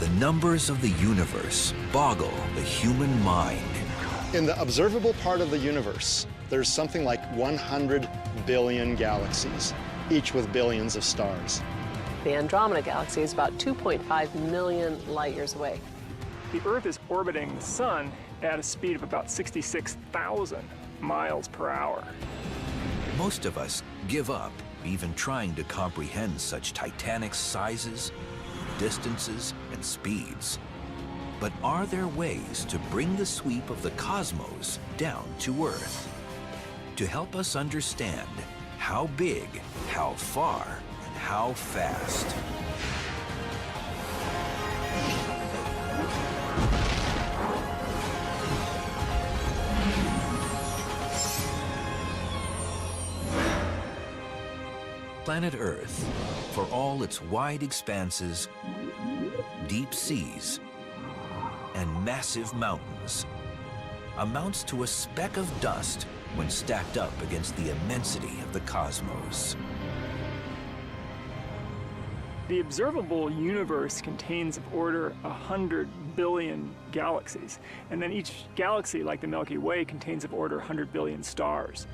The numbers of the universe boggle the human mind. In the observable part of the universe, there's something like 100 billion galaxies, each with billions of stars. The Andromeda Galaxy is about 2.5 million light years away. The Earth is orbiting the Sun at a speed of about 66,000 miles per hour. Most of us give up even trying to comprehend such titanic sizes, distances, and speeds. But are there ways to bring the sweep of the cosmos down to Earth? To help us understand how big, how far, and how fast. Planet Earth, for all its wide expanses, deep seas, and massive mountains, amounts to a speck of dust when stacked up against the immensity of the cosmos. The observable universe contains of order 100 billion galaxies, and then each galaxy, like the Milky Way, contains of order 100 billion stars.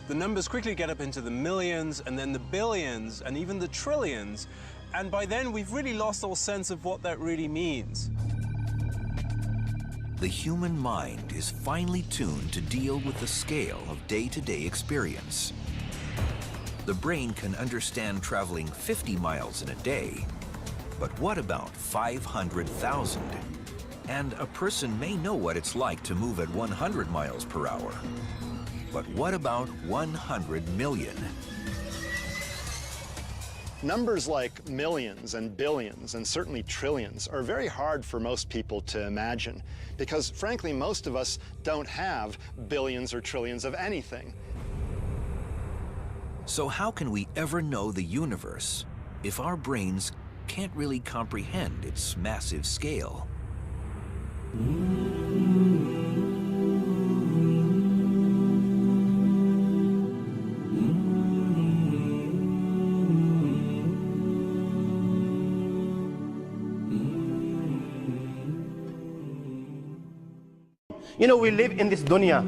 The numbers quickly get up into the millions, and then the billions, and even the trillions, and by then we've really lost all sense of what that really means. The human mind is finely tuned to deal with the scale of day-to-day experience. The brain can understand traveling 50 miles in a day, but what about 500,000? And a person may know what it's like to move at 100 miles per hour. But what about 100 million? Numbers like millions and billions and certainly trillions are very hard for most people to imagine because, frankly, most of us don't have billions or trillions of anything. So how can we ever know the universe if our brains can't really comprehend its massive scale? You know, we live in this dunya,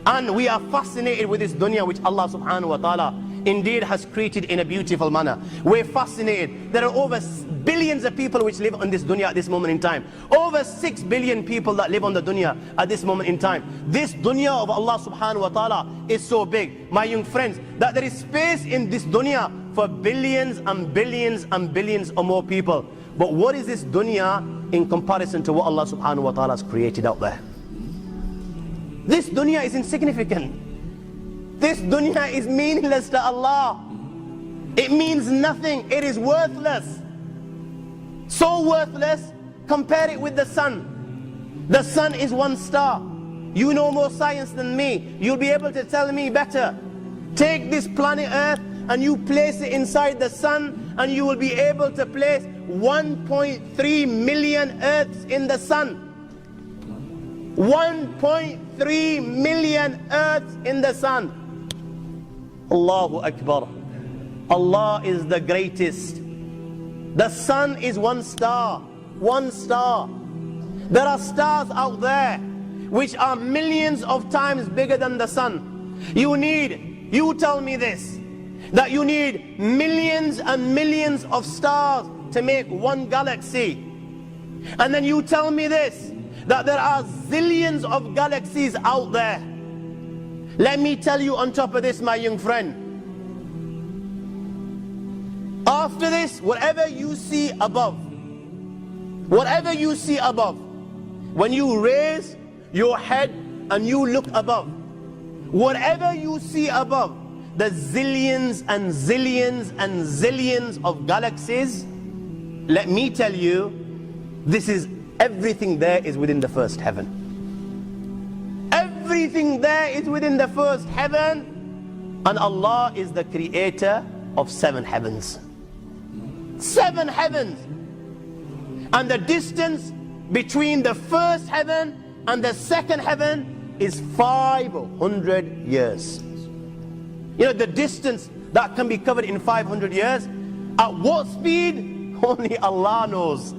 and we are fascinated with this dunya which Allah subhanahu wa ta'ala indeed has created in a beautiful manner. We're fascinated. There are over billions of people which live on this dunya at this moment in time. Over 6 billion people that live on the dunya at this moment in time. This dunya of Allah subhanahu wa ta'ala is so big, my young friends, that there is space in this dunya for billions and billions and billions or more people. But what is this dunya in comparison to what Allah subhanahu wa ta'ala has created out there? This dunya is insignificant. This dunya is meaningless to Allah. It means nothing. It is worthless. So worthless, compare it with the sun. The sun is one star. You know more science than me. You'll be able to tell me better. Take this planet Earth and you place it inside the sun, and you will be able to place 1.3 million Earths in the sun. 1.3 million Earths in the sun. Allahu Akbar. Allah is the greatest. The sun is one star. One star. There are stars out there which are millions of times bigger than the sun. You tell me this, that you need millions and millions of stars to make one galaxy. And then you tell me this, that there are zillions of galaxies out there. Let me tell you on top of this, my young friend, after this, whatever you see above, when you raise your head and you look above, whatever you see above, the zillions and zillions and zillions of galaxies, let me tell you, this is everything there is within the first heaven. Everything there is within the first heaven, and Allah is the creator of 7 heavens. 7 heavens. And the distance between the first heaven and the second heaven is 500 years. You know, the distance that can be covered in 500 years, At what speed? Only Allah knows.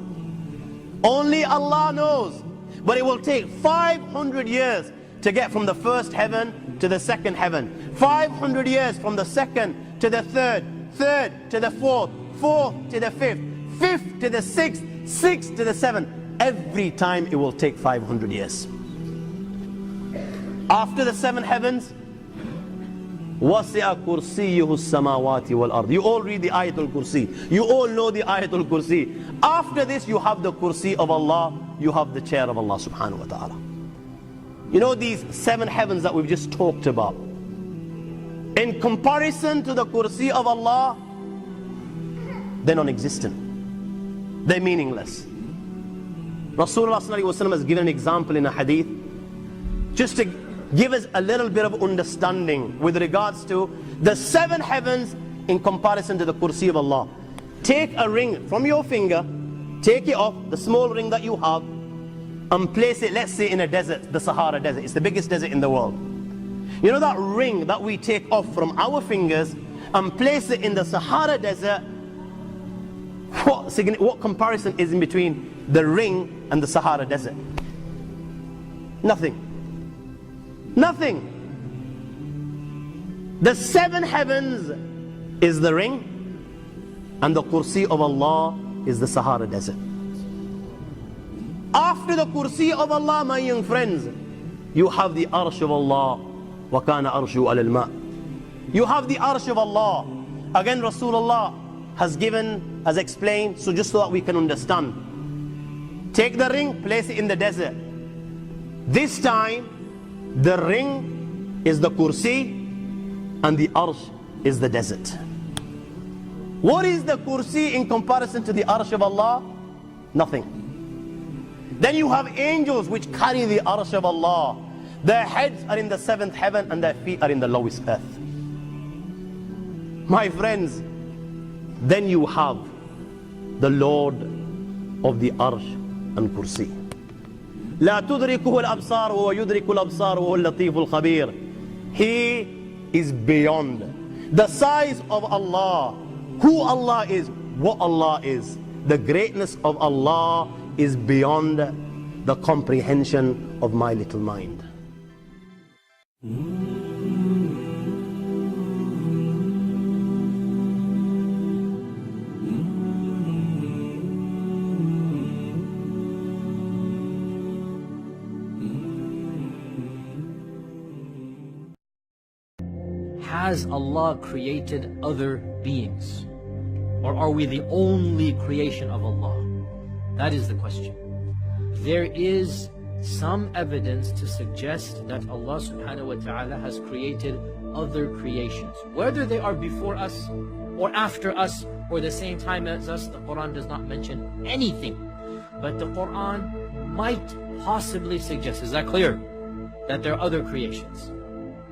Only Allah knows. But it will take 500 years to get from the first heaven to the second heaven. 500 years from the second to the third, third to the fourth, fourth to the fifth, fifth to the sixth, sixth to the seventh. Every time it will take 500 years. After the seven heavens, وَسِعَ كُرْسِيُّهُ السَّمَاوَاتِ وَالْأَرْضِ. You all read the Ayatul Kursi. You all know the Ayatul Kursi. After this, you have the Kursi of Allah. You have the chair of Allah subhanahu wa ta'ala. You know these seven heavens that we've just talked about, in comparison to the Kursi of Allah, they're non-existent. They're meaningless. Rasulullah sallallahu alaihi wasallam has given an example in a hadith just to give us a little bit of understanding with regards to the seven heavens in comparison to the Kursi of Allah. Take a ring from your finger, take it off, the small ring that you have, and place it, let's say, in a desert, the Sahara Desert. It's the biggest desert in the world. You know that ring that we take off from our fingers and place it in the Sahara Desert? What comparison is in between the ring and the Sahara Desert? Nothing. Nothing. The seven heavens is the ring, and the Kursi of Allah is the Sahara Desert. After the Kursi of Allah, my young friends, you have the Arsh of Allah. وَكَانَ أَرْشُهُ عَلَى الْمَاءِ. You have the Arsh of Allah. Again, Rasulullah has explained, so just so that we can understand. Take the ring, place it in the desert. This time, the ring is the Kursi and the Arsh is the desert. What is the Kursi in comparison to the Arsh of Allah? Nothing. Then you have angels which carry the Arsh of Allah. Their heads are in the seventh heaven and their feet are in the lowest earth. My friends, then you have the Lord of the Arsh and Kursi. لا تدركه الأبصار وهو يدرك الأبصار وهو اللطيف الخبير. He is beyond the size of Allah, who Allah is, what Allah is. The greatness of Allah is beyond the comprehension of my little mind. Has Allah created other beings? Or are we the only creation of Allah? That is the question. There is some evidence to suggest that Allah subhanahu wa ta'ala has created other creations. Whether they are before us or after us or the same time as us, the Quran does not mention anything. But the Quran might possibly suggest, is that clear? That there are other creations.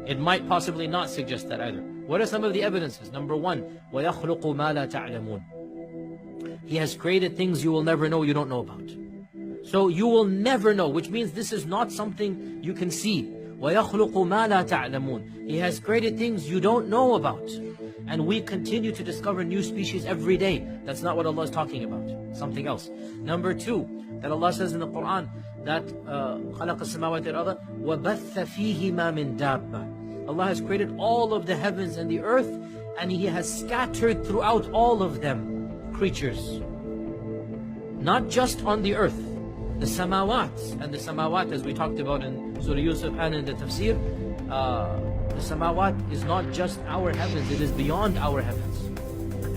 It might possibly not suggest that either. What are some of the evidences? Number one, وَيَخْلُقُ مَا لَا تَعْلَمُونَ. He has created things you will never know, you don't know about. So you will never know, which means this is not something you can see. وَيَخْلُقُ مَا لَا تَعْلَمُونَ. He has created things you don't know about. And we continue to discover new species every day. That's not what Allah is talking about. Something else. Number two, that Allah says in the Quran that خَلَقَ السَّمَاوَاتِ وَالْأَرْضَ وَبَثَّ فِيهِمَا مِن دَابَّةٍ. Allah has created all of the heavens and the earth, and He has scattered throughout all of them creatures. Not just on the earth. The samawat, and the samawat, as we talked about in Surah Yusuf and in the tafsir, the samawat is not just our heavens, it is beyond our heavens.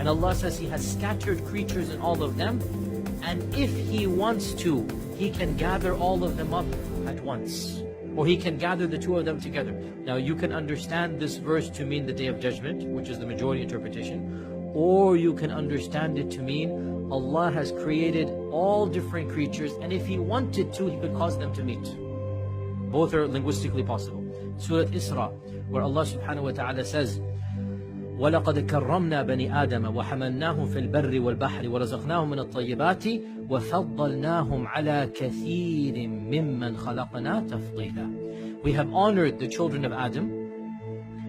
And Allah says He has scattered creatures in all of them, and if He wants to, He can gather all of them up at once. Or He can gather the two of them together. Now you can understand this verse to mean the Day of Judgment, which is the majority interpretation, or you can understand it to mean Allah has created all different creatures, and if He wanted to, He could cause them to meet. Both are linguistically possible. Surah Isra, where Allah subhanahu wa ta'ala says, وَلَقَدْ كَرَّمْنَا بَنِي آدَمَ وَحَمَلْنَاهُمْ فِي الْبَرِّ وَالْبَحْرِ وَرَزَقْنَاهُمْ مِنَ الطَّيِّبَاتِ وَفَضَّلْنَاهُمْ عَلَى كَثِيرٍ مِّمَّنْ خَلَقْنَا تَفْضِيلًا. We have honored the children of Adam,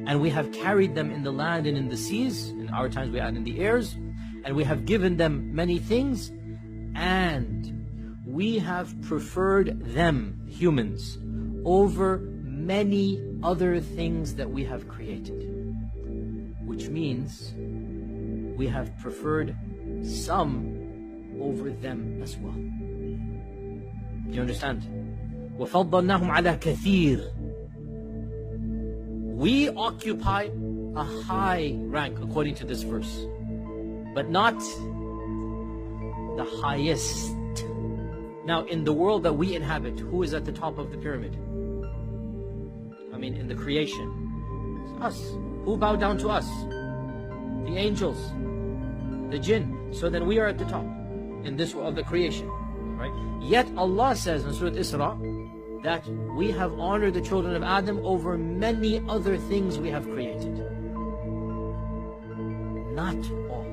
and we have carried them in the land and in the seas, in our times we add in the airs, and we have given them many things, and we have preferred them, humans, over many other things that we have created. Which means we have preferred some over them as well. Do you understand? وَفَضَّلْنَاهُمْ عَلَى كَثِيرٍ. We occupy a high rank according to this verse, but not the highest. Now, in the world that we inhabit, who is at the top of the pyramid? I mean, in the creation, it's us. Who bowed down to us? The angels, the jinn. So then we are at the top in this world of the creation, right? Yet Allah says in Surah Isra that we have honored the children of Adam over many other things we have created. Not all.